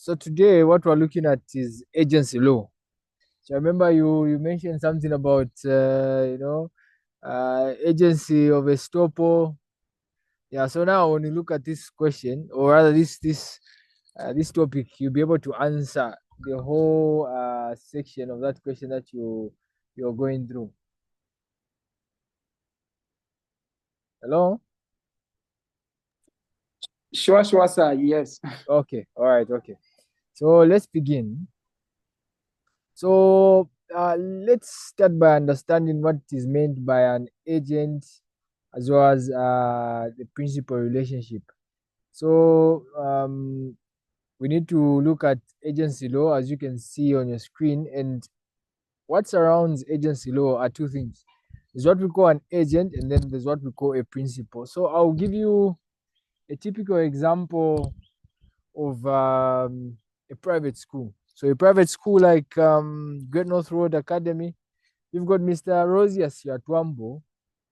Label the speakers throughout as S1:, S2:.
S1: So today what we're looking at is agency law. So I remember you mentioned something about agency of estoppel. Yeah. So now when you look at this question, or rather this topic, you'll be able to answer the whole section of that question that you're going through. Hello.
S2: Sure, sir. Yes.
S1: Okay. All right. Okay. So let's begin. So let's start by understanding what is meant by an agent as well as the principal relationship. So we need to look at agency law as you can see on your screen. And what surrounds agency law are two things. There's what we call an agent, and then there's what we call a principal. So I'll give you a typical example of a private school. So a private school like Great North Road Academy, you've got Mr. Rosias Yatwambo,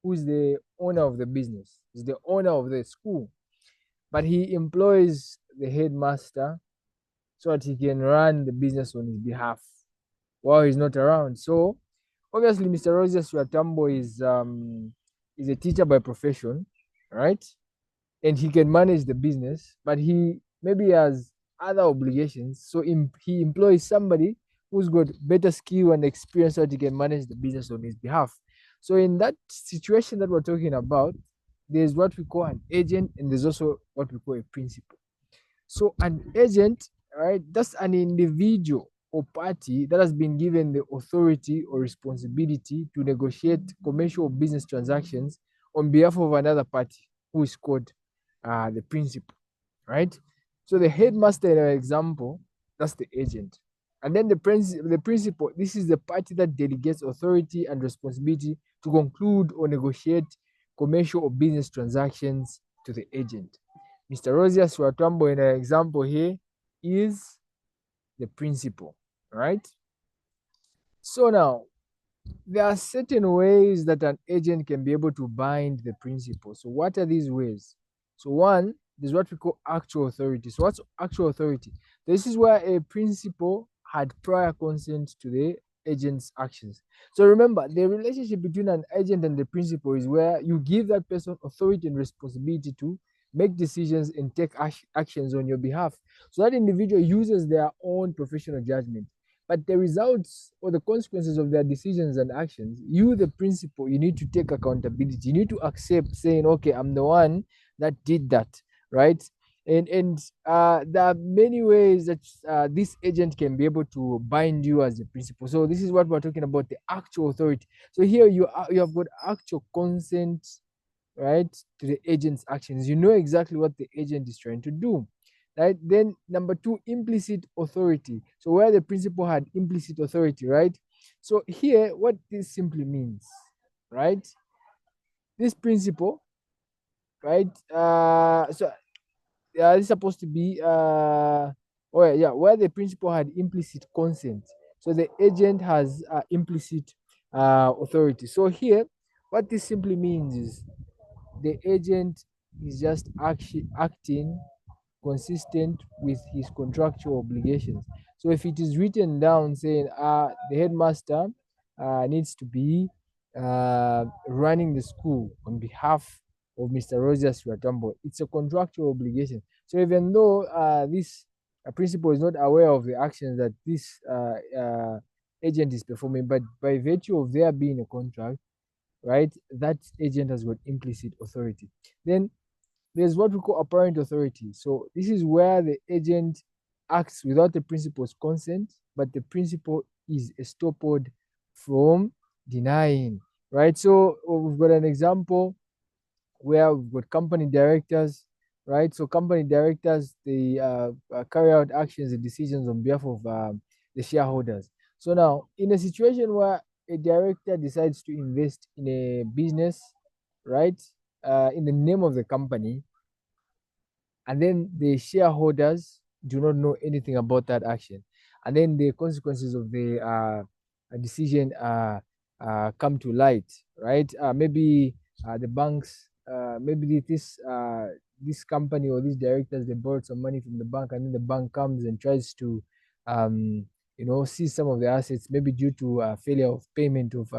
S1: who is the owner of the business. He's the owner of the school, but he employs the headmaster so that he can run the business on his behalf while he's not around. So obviously, Mr. Rosias Yatwambo is a teacher by profession, right? And he can manage the business, but he maybe has other obligations. So he employs somebody who's got better skill and experience so that he can manage the business on his behalf. So in that situation that we're talking about, there's what we call an agent, and there's also what we call a principal. So an agent, right, that's an individual or party that has been given the authority or responsibility to negotiate commercial or business transactions on behalf of another party who is called the principal, right? So the headmaster in our example, that's the agent. And then the principal, this is the party that delegates authority and responsibility to conclude or negotiate commercial or business transactions to the agent. Mr. Rosias Watambo in our example here is the principal, right? So now, there are certain ways that an agent can be able to bind the principal. So what are these ways? So one, there's what we call actual authority. So what's actual authority? This is where a principal had prior consent to the agent's actions. So remember, the relationship between an agent and the principal is where you give that person authority and responsibility to make decisions and take actions on your behalf. So that individual uses their own professional judgment, but the results or the consequences of their decisions and actions, you, the principal, you need to take accountability. You need to accept saying, okay, I'm the one that did that, right? And there are many ways that this agent can be able to bind you as a principal. So this is what we're talking about, the actual authority. So here you have got actual consent, right, to the agent's actions. You know exactly what the agent is trying to do, right? Then number two, implicit authority. So where the principal had implicit authority, right? So here, what this simply means, right? This principle, right? This is supposed to be where the principal had implicit consent. So the agent has implicit authority. So here, what this simply means is the agent is just acting consistent with his contractual obligations. So if it is written down saying the headmaster needs to be running the school on behalf of Mr. Rogers Watambo, it's a contractual obligation. So even though this principal is not aware of the actions that this agent is performing, but by virtue of there being a contract, right, that agent has got implicit authority. Then there's what we call apparent authority. So this is where the agent acts without the principal's consent, but the principal is estopped from denying, right? So we've got an example where we've got company directors, right? So company directors, they carry out actions and decisions on behalf of the shareholders. So now, in a situation where a director decides to invest in a business, right, in the name of the company, and then the shareholders do not know anything about that action, and then the consequences of the decision come to light, right? Maybe the banks, maybe this company or these directors, they borrowed some money from the bank, and then the bank comes and tries to seize some of the assets, maybe due to failure of payment of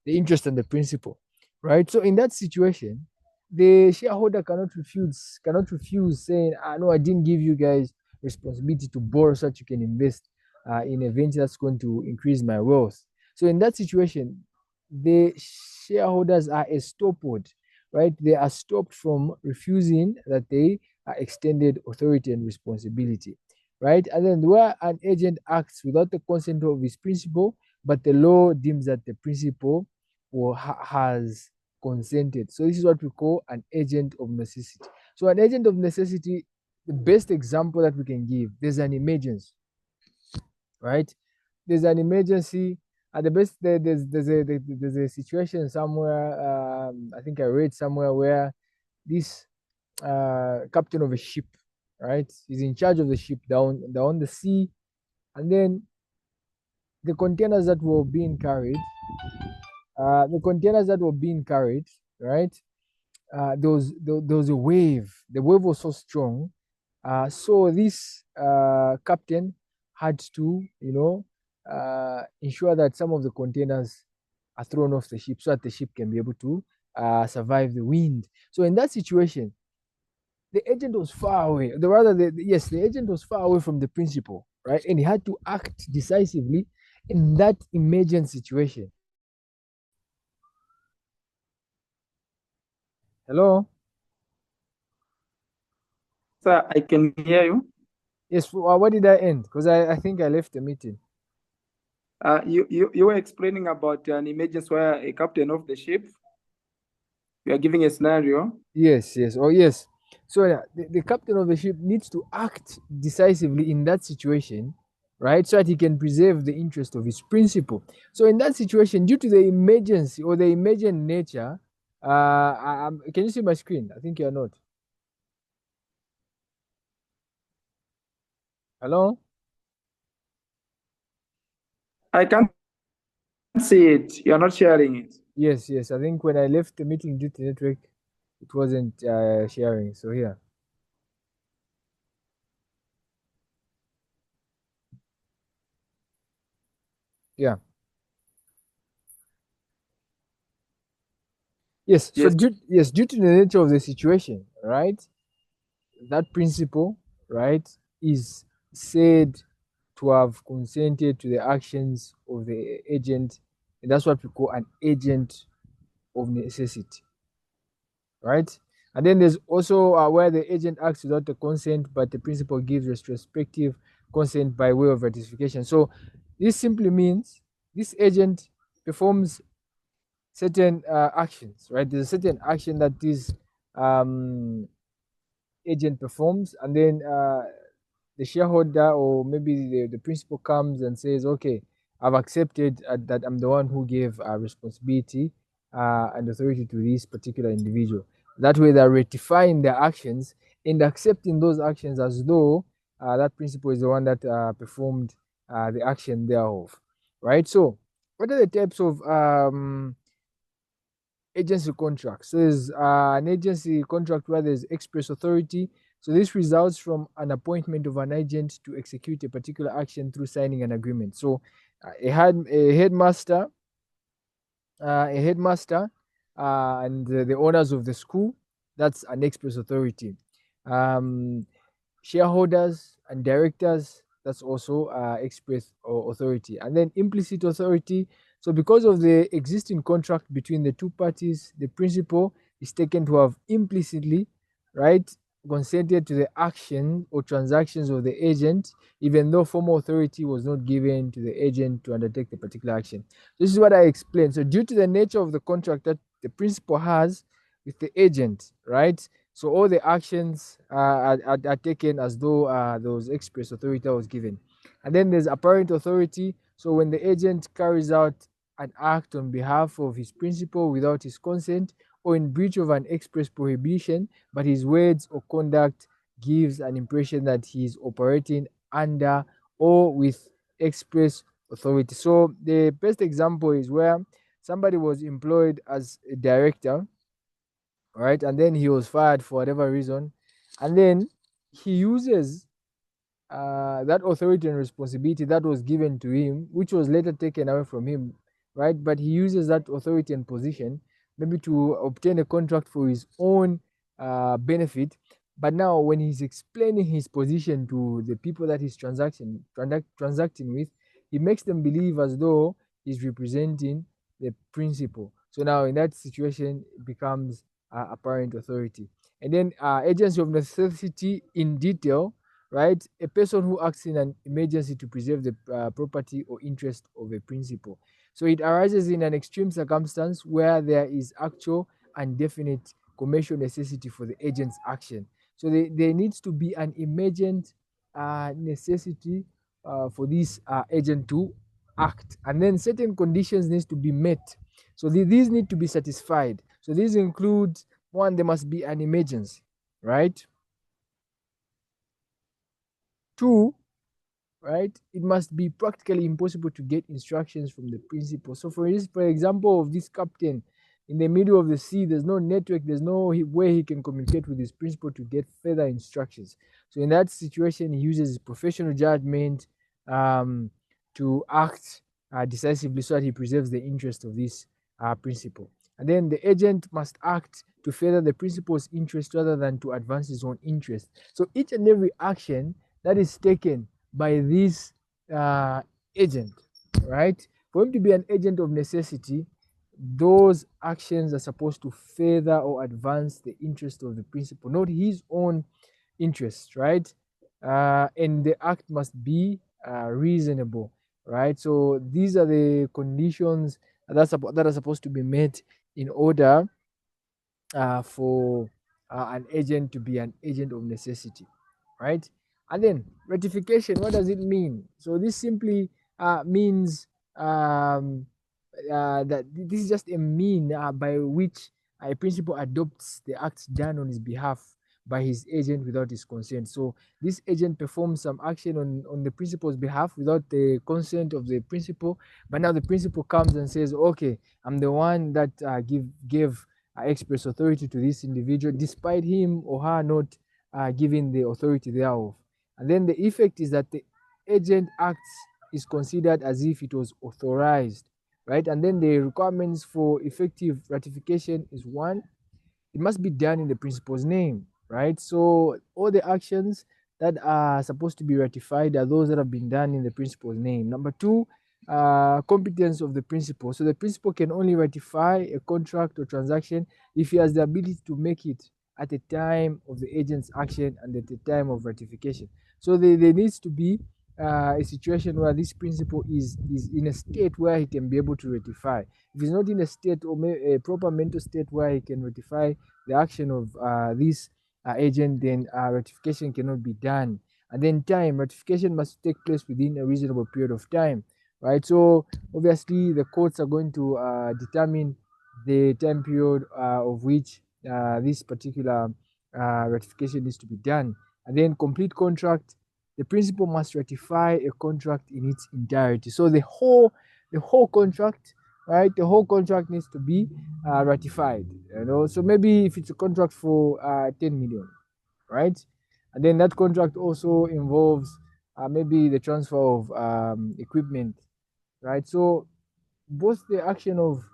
S1: the interest and the principal, right? So in that situation, the shareholder cannot refuse saying, no, I didn't give you guys responsibility to borrow so that you can invest in a venture that's going to increase my wealth. So in that situation, the shareholders are estopped, right? They are stopped from refusing that they are extended authority and responsibility, right? And then where an agent acts without the consent of his principal, but the law deems that the principal has consented. So this is what we call an agent of necessity. So an agent of necessity, the best example that we can give, there's an emergency, right? There's an emergency. At the best, there's a situation somewhere. I think I read somewhere where this captain of a ship, right? He's in charge of the ship down the sea, and then the containers that were being carried, right? There was a wave. The wave was so strong. So this captain had to, ensure that some of the containers are thrown off the ship so that the ship can be able to survive the wind. So in that situation, the agent was far away. The agent was far away from the principal, right? And he had to act decisively in that emergent situation. Hello?
S2: Sir, I can hear you.
S1: Yes, what did I end? Because I think I left the meeting.
S2: You were explaining about an emergency where a captain of the ship, you are giving a scenario.
S1: Yes. Oh, yes. So the captain of the ship needs to act decisively in that situation, right? So that he can preserve the interest of his principal. So in that situation, due to the emergency or the emergent nature, can you see my screen? I think you're not. Hello?
S2: I can't see it. You are not sharing it.
S1: Yes. I think when I left the meeting due to network, it wasn't sharing. So here. Yeah. Yes. So
S2: Yes.
S1: due to the nature of the situation, right? That principal, right, is said to have consented to the actions of the agent, and that's what we call an agent of necessity, right? And then there's also where the agent acts without the consent, but the principal gives retrospective consent by way of ratification. So this simply means this agent performs certain actions, right? There's a certain action that this agent performs, and then the shareholder or maybe the principal comes and says, okay, I've accepted that I'm the one who gave responsibility and authority to this particular individual. That way, they're ratifying their actions and accepting those actions as though that principal is the one that performed the action thereof, right? So, what are the types of agency contract? So, there's an agency contract where there's express authority. So this results from an appointment of an agent to execute a particular action through signing an agreement. So a headmaster, and the owners of the school, that's an express authority. Shareholders and directors, that's also express authority. And then implicit authority. So because of the existing contract between the two parties, the principal is taken to have implicitly, right, consented to the action or transactions of the agent, even though formal authority was not given to the agent to undertake the particular action. This is what I explained. So due to the nature of the contract that the principal has with the agent, right? So all the actions are taken as though those express authority was given. And then there's apparent authority. So when the agent carries out an act on behalf of his principal without his consent or in breach of an express prohibition, but his words or conduct gives an impression that he is operating under or with express authority. So the best example is where somebody was employed as a director, right, and then he was fired for whatever reason, And then he uses that authority and responsibility that was given to him, which was later taken away from him, right? But he uses that authority and position maybe to obtain a contract for his own benefit. But now, when he's explaining his position to the people that he's transacting with, he makes them believe as though he's representing the principal. So now, in that situation, it becomes apparent authority. And then agency of necessity in detail, right? A person who acts in an emergency to preserve the property or interest of a principal. So it arises in an extreme circumstance where there is actual and definite commercial necessity for the agent's action. So there needs to be an emergent necessity for this agent to act, and then certain conditions needs to be met. So these need to be satisfied. So these include, one, there must be an emergency, right? Two, right, it must be practically impossible to get instructions from the principal. So for example, of this captain in the middle of the sea, there's no network, there's no way he can communicate with his principal to get further instructions. So in that situation, he uses his professional judgment um, to act decisively so that he preserves the interest of this principal. And then the agent must act to further the principal's interest rather than to advance his own interest. So each and every action that is taken by this agent, right? For him to be an agent of necessity, those actions are supposed to further or advance the interest of the principal, not his own interest, right? And the act must be reasonable, right? So these are the conditions that are supposed to be met in order for an agent to be an agent of necessity, right? And then ratification, what does it mean? So this simply means that this is just a mean by which a principal adopts the acts done on his behalf by his agent without his consent. So this agent performs some action on the principal's behalf without the consent of the principal, but now the principal comes and says, okay, I'm the one that gave express authority to this individual, despite him or her not giving the authority thereof. And then the effect is that the agent acts is considered as if it was authorized, right? And then the requirements for effective ratification is, one, it must be done in the principal's name, right? So all the actions that are supposed to be ratified are those that have been done in the principal's name. Number two, competence of the principal. So the principal can only ratify a contract or transaction if he has the ability to make it at the time of the agent's action and at the time of ratification. So there needs to be a situation where this principal is in a state where he can be able to ratify. If he's not in a state or a proper mental state where he can ratify the action of this agent, then ratification cannot be done. And then time, ratification must take place within a reasonable period of time, right? So obviously the courts are going to determine the time period of which this particular ratification needs to be done. And then complete contract, the principal must ratify a contract in its entirety. So the whole contract, right? The whole contract needs to be ratified. You know, so maybe if it's a contract for 10 million, right? And then that contract also involves maybe the transfer of equipment, right? So both the action of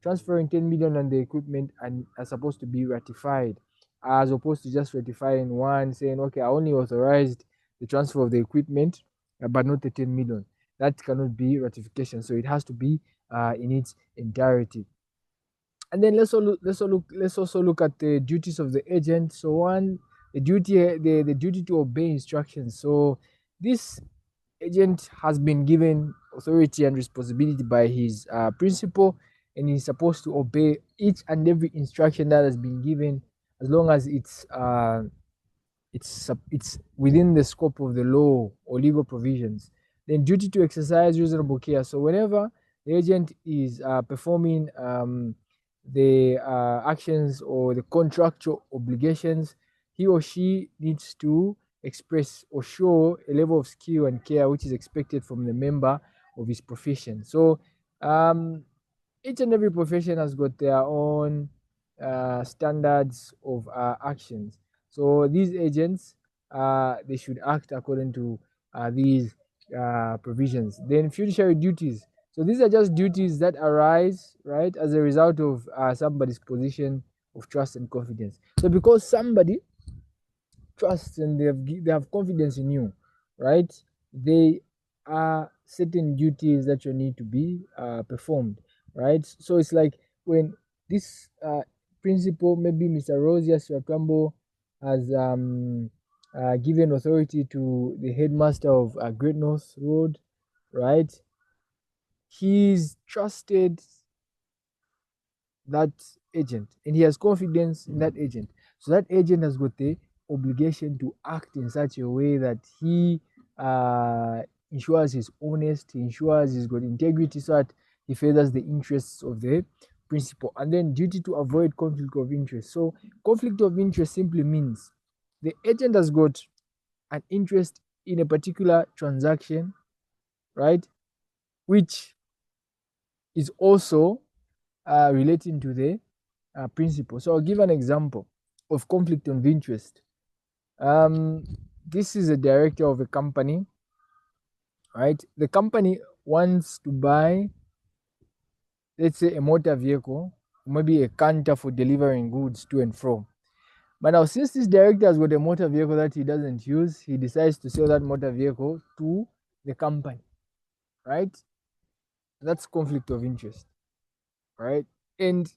S1: transferring 10 million and the equipment are supposed to be ratified, as opposed to just ratifying one, saying, okay, I only authorized the transfer of the equipment, but not the 10 million. That cannot be ratification. So it has to be in its entirety. And then let's also look at the duties of the agent. So one, the duty to obey instructions. So this agent has been given authority and responsibility by his principal, and he's supposed to obey each and every instruction that has been given, as long as it's within the scope of the law or legal provisions. Then duty to exercise reasonable care. So whenever the agent is performing the actions or the contractual obligations, he or she needs to express or show a level of skill and care which is expected from the member of his profession. So each and every profession has got their own standards of actions. So these agents, they should act according to these provisions. Then fiduciary duties. So these are just duties that arise, right, as a result of somebody's position of trust and confidence. So because somebody trusts and they have confidence in you, right, they are certain duties that you need to be performed, right? So it's like when this principal, maybe Mr. Rosias Wakambo, has given authority to the headmaster of Great North Road, right? He's trusted that agent and he has confidence in that agent. So that agent has got the obligation to act in such a way that he ensures he's honest, he ensures he's got integrity so that he furthers the interests of the principal. And then duty to avoid conflict of interest. So conflict of interest simply means the agent has got an interest in a particular transaction, right, which is also relating to the principle. So I'll give an example of conflict of interest. This is a director of a company, right? The company wants to buy, let's say, a motor vehicle, maybe a canter for delivering goods to and from. But now, since this director has got a motor vehicle that he doesn't use, he decides to sell that motor vehicle to the company, right? That's conflict of interest, right? And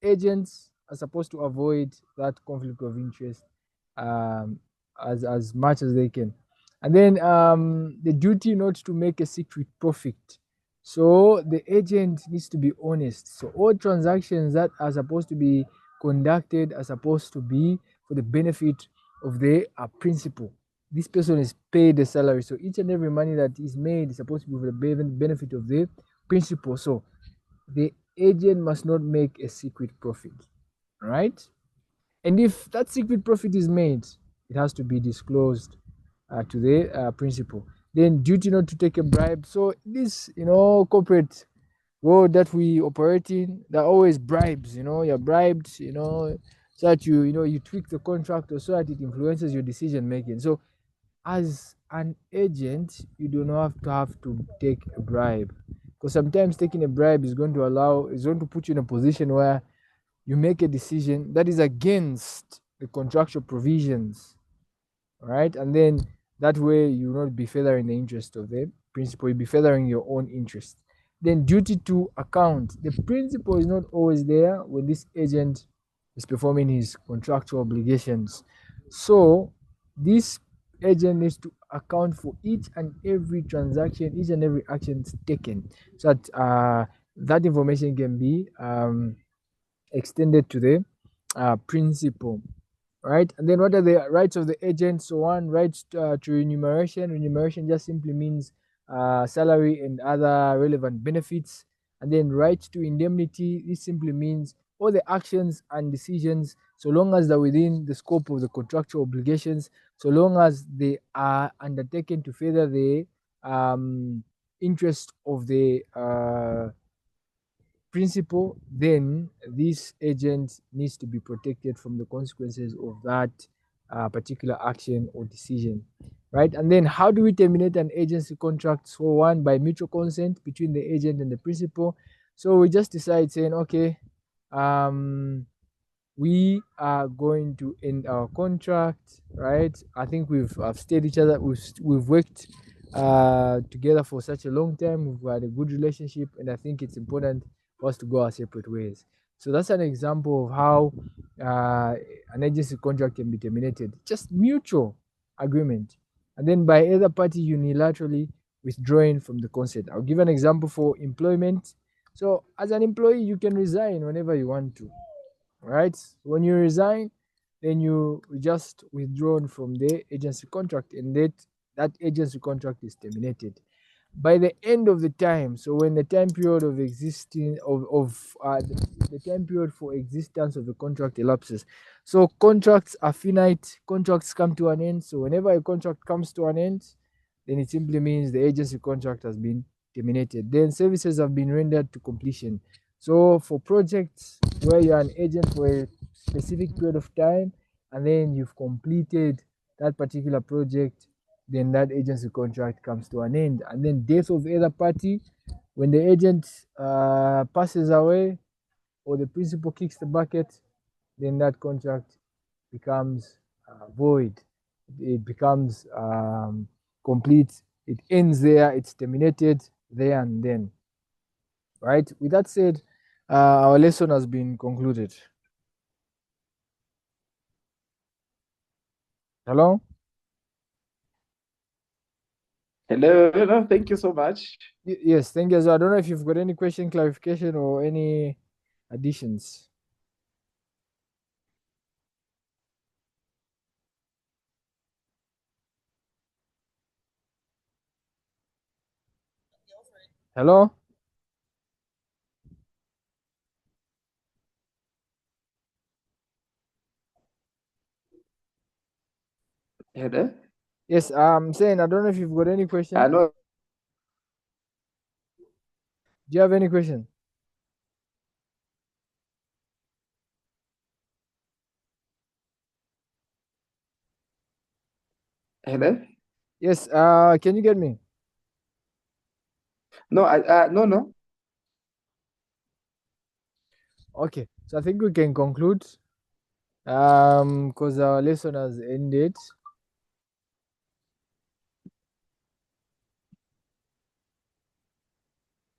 S1: agents are supposed to avoid that conflict of interest as much as they can. And then the duty not to make a secret profit. So the agent needs to be honest. So all transactions that are supposed to be conducted are supposed to be for the benefit of the principal. This person is paid the salary. So each and every money that is made is supposed to be for the benefit of the principal. So the agent must not make a secret profit, right? And if that secret profit is made, it has to be disclosed to the principal. Then duty not to take a bribe. So this, corporate world that we operate in, there are always bribes. You're bribed, so that you tweak the contract or so that it influences your decision making. So as an agent, you do not have to take a bribe, because sometimes taking a bribe is going to put you in a position where you make a decision that is against the contractual provisions, right? And then that way you will not be furthering the interest of the principal, you'll be furthering your own interest. Then duty to account. The principal is not always there when this agent is performing his contractual obligations. So this agent needs to account for each and every transaction, each and every action taken, so that that information can be extended to the principal, right? And then what are the rights of the agent? So one, rights to remuneration. Remuneration just simply means salary and other relevant benefits. And then rights to indemnity. This simply means all the actions and decisions, so long as they're within the scope of the contractual obligations, so long as they are undertaken to further the interest of the principal, then this agent needs to be protected from the consequences of that particular action or decision, right? And then how do we terminate an agency contract? So one, by mutual consent between the agent and the principal. So we just decide saying, okay, we are going to end our contract, right? I think we've stayed each other, we've worked together for such a long time, we've had a good relationship, and I think it's important for us to go our separate ways. So that's an example of how an agency contract can be terminated, just mutual agreement, and then by either party unilaterally withdrawing from the consent. I'll give an example for employment. So as an employee, you can resign whenever you want to, right? When you resign, then you just withdrawn from the agency contract, and that agency contract is terminated by the end of the time. So when the time period of existing of the time period for existence of the contract elapses. So contracts are finite, contracts come to an end. So whenever a contract comes to an end, then it simply means the agency contract has been terminated. Then services have been rendered to completion. So for projects where you're an agent for a specific period of time and then you've completed that particular project, then that agency contract comes to an end. And then death of either party, when the agent passes away or the principal kicks the bucket, then that contract becomes void. It becomes complete. It ends there. It's terminated there and then. Right. With that said, our lesson has been concluded. Hello.
S2: Hello, thank you so much.
S1: Yes, thank you. So I don't know if you've got any question, clarification, or any additions. Hello.
S2: Hello?
S1: Yes, I'm saying I don't know if you've got any question.
S2: No,
S1: Do you have any question?
S2: hello?
S1: Yes. Can you get me?
S2: No, no.
S1: Okay. So I think we can conclude. Because our lesson has ended.